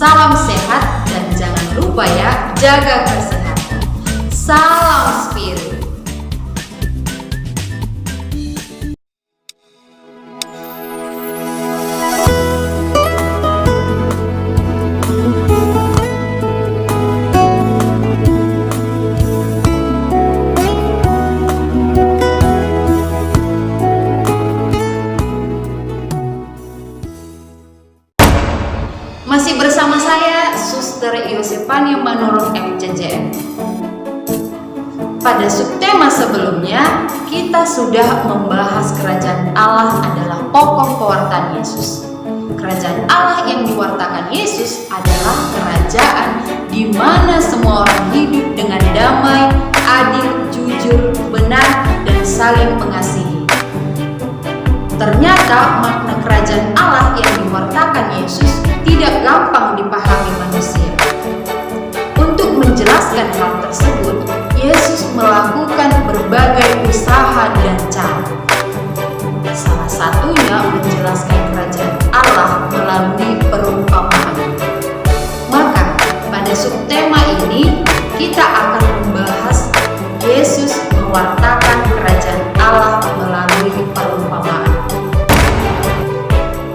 Salam sehat dan jangan lupa ya, jaga kesehatan. Salam Spirit. Masih bersama saya, Suster Yosefania Manurung MCJM. Pada subtema sebelumnya, kita sudah membahas kerajaan Allah adalah pokok pewartaan Yesus. Kerajaan Allah yang diwartakan Yesus adalah kerajaan di mana semua orang hidup dengan damai, adil, jujur, benar, dan saling mengasihi. Ternyata makna kerajaan Allah yang diwartakan Yesus tidak gampang dipahami manusia. Untuk menjelaskan hal tersebut, Yesus melakukan berbagai usaha dan cara. Salah satunya menjelaskan kerajaan Allah melalui perumpamaan. Maka, pada subtema ini kita akan membahas Yesus mewartakan kerajaan Allah melalui perumpamaan.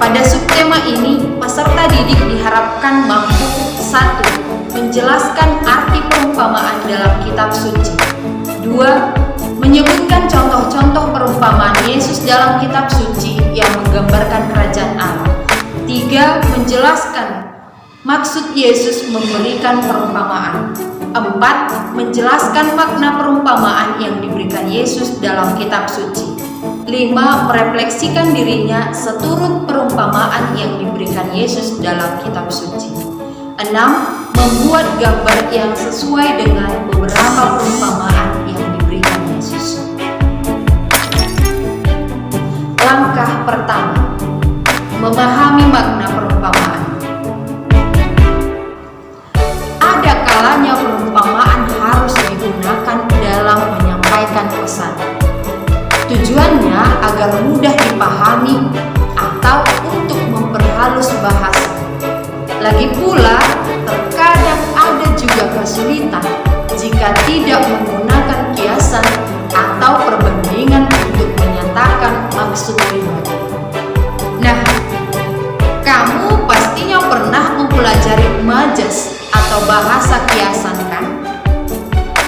Pada subtema ini, peserta didik diharapkan mampu 1. Menjelaskan arti perumpamaan dalam kitab suci. 2. Menyebutkan contoh-contoh perumpamaan Yesus dalam kitab suci yang menggambarkan kerajaan Allah. 3. Menjelaskan maksud Yesus memberikan perumpamaan. 4. Menjelaskan makna perumpamaan yang diberikan Yesus dalam kitab suci. 5. Merefleksikan dirinya seturut perumpamaan yang diberikan Yesus dalam kitab suci. 6. Membuat gambar yang sesuai dengan beberapa perumpamaan yang diberikan Yesus. Langkah pertama, memahami makna perumpamaan. Ada kalanya perumpamaan harus digunakan dalam menyampaikan pesan. Tujuannya agar mudah dipahami atau untuk memperhalus bahasa. Lagi pula, terkadang ada juga kesulitan jika tidak menggunakan kiasan atau perbandingan untuk menyatakan maksud pribadi. Nah, kamu pastinya pernah mempelajari majas atau bahasa kiasan, kan?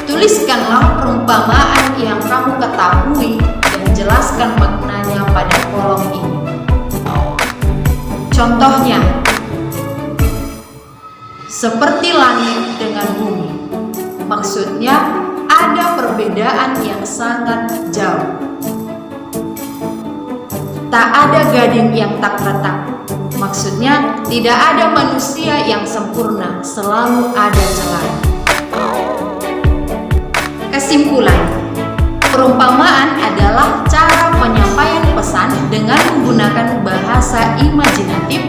Tuliskanlah perumpamaan yang kamu ketahui dan jelaskan maknanya pada kolom ini. Contohnya, seperti langit dengan bumi. Maksudnya, ada perbedaan yang sangat jauh. Tak ada gading yang tak retak. Maksudnya, tidak ada manusia yang sempurna, selalu ada celah. Kesimpulan, perumpamaan adalah cara penyampaian pesan dengan menggunakan bahasa imajinatif,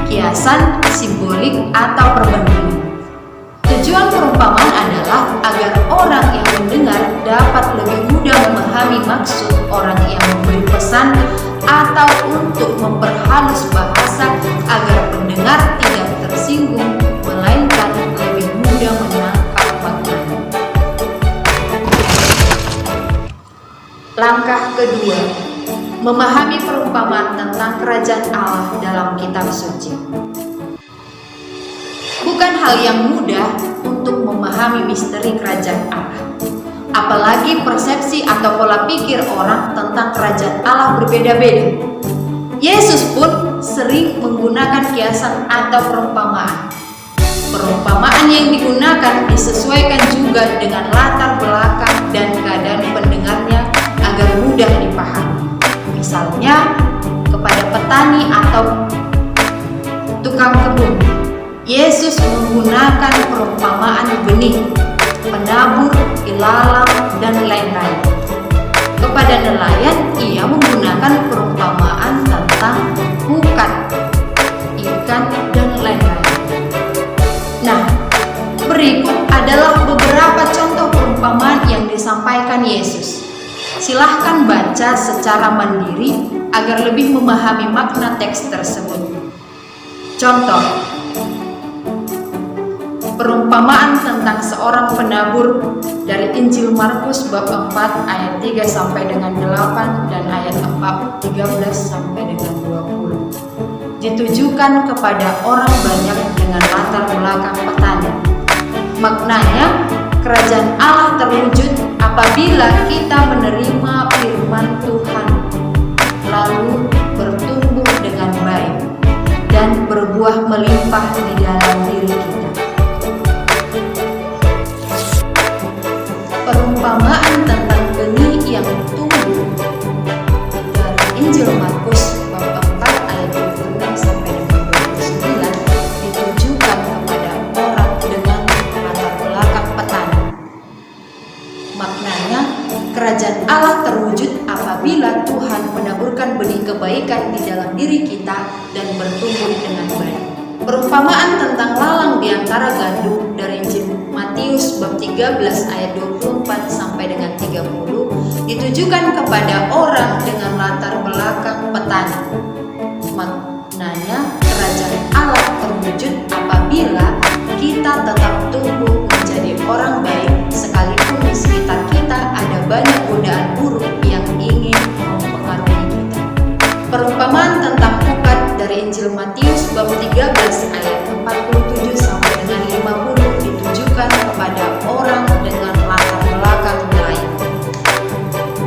kiasan, simbolik, atau perbandingan. Tujuan perumpamaan adalah agar orang yang mendengar dapat lebih mudah memahami maksud orang yang memberi pesan atau untuk memperhalus bahasa agar pendengar tidak tersinggung, melainkan lebih mudah menangkap maknanya. Langkah kedua, memahami perumpamaan tentang kerajaan Allah dalam kitab suci. Bukan hal yang mudah untuk memahami misteri kerajaan Allah. Apalagi persepsi atau pola pikir orang tentang kerajaan Allah berbeda-beda. Yesus pun sering menggunakan kiasan atau perumpamaan. Perumpamaan yang digunakan disesuaikan juga dengan latar belakang dan keadaan pendengarnya agar mudah dipahami. Misalnya, kepada petani atau tukang kebun, Yesus menggunakan perumpamaan benih, penabur, ilalang, dan lain-lain. Kepada nelayan, ia menggunakan perumpamaan tentang hukat, ikan, dan lain-lain. Nah, berikut adalah beberapa contoh perumpamaan yang disampaikan Yesus. Silahkan baca secara mandiri agar lebih memahami makna teks tersebut. Contoh, Perumpamaan tentang seorang penabur dari Injil Markus bab 4 ayat 3 sampai dengan 8 dan ayat 13 sampai dengan 20. Ditujukan kepada orang banyak dengan latar belakang petani. Maknanya, kerajaan Allah terwujud apabila kita menerima firman Tuhan, lalu bertumbuh dengan baik dan berbuah melimpah di dalam diri kita. Perumpamaan tentang benih yang tumbuh dari Injil Markus bab 4 ayat 26 sampai dengan 29 ditujukan kepada orang dengan latar belakang petani. Maknanya, kerajaan Allah terwujud apabila Tuhan menaburkan benih kebaikan di dalam diri kita dan bertumbuh dengan baik. Perumpamaan tentang lalang di antara gandum dari Injil Matius bab 13 ayat 24 sampai dengan 30 ditujukan kepada orang dengan latar belakang petani. Maknanya, kerajaan Allah terwujud apabila kita tetap tumbuh menjadi orang baik sekalipun di sekitar kita ada banyak godaan buruk yang ingin mempengaruhi kita. Perumpamaan tentang ukat dari Injil Matius bab 13 ayat 47 sampai dengan 50 ditujukan kepada orang dengan latar belakang lain.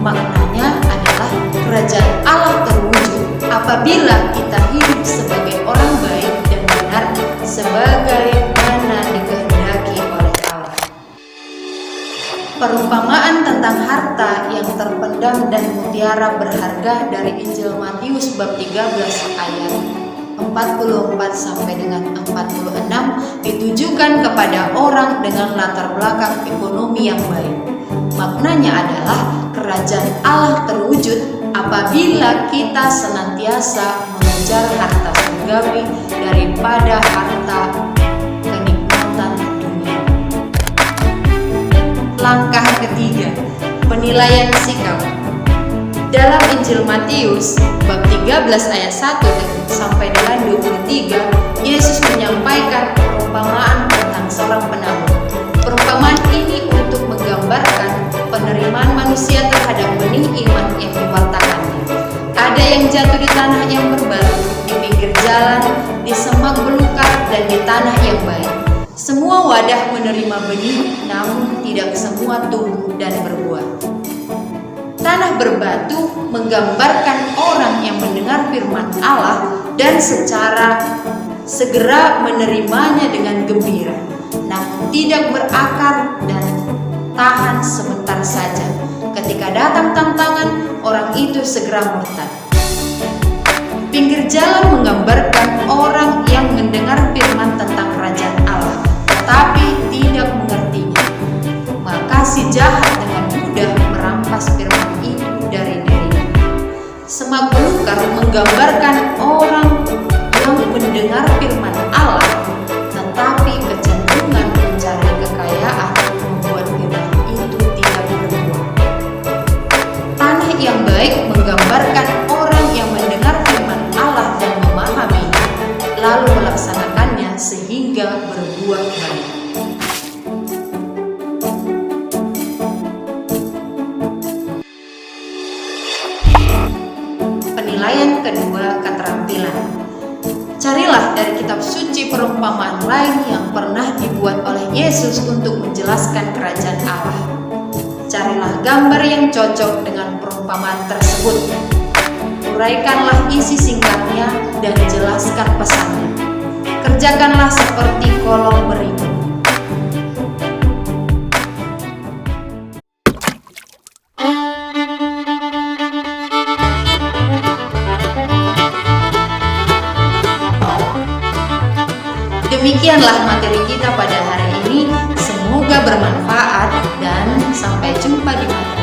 Maknanya adalah kerajaan Allah terwujud apabila kita hidup sebagai orang baik dan benar sebagaimana dikehendaki oleh Allah. Perumpamaan tentang harta yang terpendam dan mutiara berharga dari Injil Matius bab 13 ayat 44 sampai dengan 46 ditujukan kepada orang dengan latar belakang ekonomi yang baik. Maknanya adalah kerajaan Allah terwujud apabila kita senantiasa mengejar harta surgawi daripada harta kenikmatan dunia. Langkah ketiga, penilaian sikap. Dalam Injil Matius bab 13 ayat 1 sampai dengan 23, Yesus menyampaikan perumpamaan tentang seorang penabur. Perumpamaan ini untuk menggambarkan penerimaan manusia terhadap benih iman yang diwartakannya. Ada yang jatuh di tanah yang berbatu, di pinggir jalan, di semak belukar, dan di tanah yang baik. Semua wadah menerima benih, namun tidak semua tumbuh dan berbuah. Tanah berbatu menggambarkan orang yang mendengar firman Allah dan secara segera menerimanya dengan gembira, namun tidak berakar dan tahan sebentar saja. Ketika datang tantangan, orang itu segera murtad. Pinggir jalan menggambarkan orang yang mendengar firman tentang kerajaan Allah, tetapi tidak mengertinya. Maka si jahat dengan mudah merampas firman itu dari dirinya. Semak belukar menggambarkan orang yang mendengar firman Allah, tetapi kecenderungan mencari kekayaan membuat firman itu tidak berbuah. Tanah yang baik menggambarkan orang yang mendengar firman Allah dan memahaminya, lalu melaksanakannya sehingga berbuah baik. Penilaian kedua, keterampilan. Carilah dari kitab suci perumpamaan lain yang pernah dibuat oleh Yesus untuk menjelaskan kerajaan Allah. Carilah gambar yang cocok dengan perumpamaan tersebut. Uraikanlah isi singkatnya dan jelaskan pesannya. Kerjakanlah seperti kolom berikut. Demikianlah materi kita pada hari ini. Semoga bermanfaat dan sampai jumpa di materi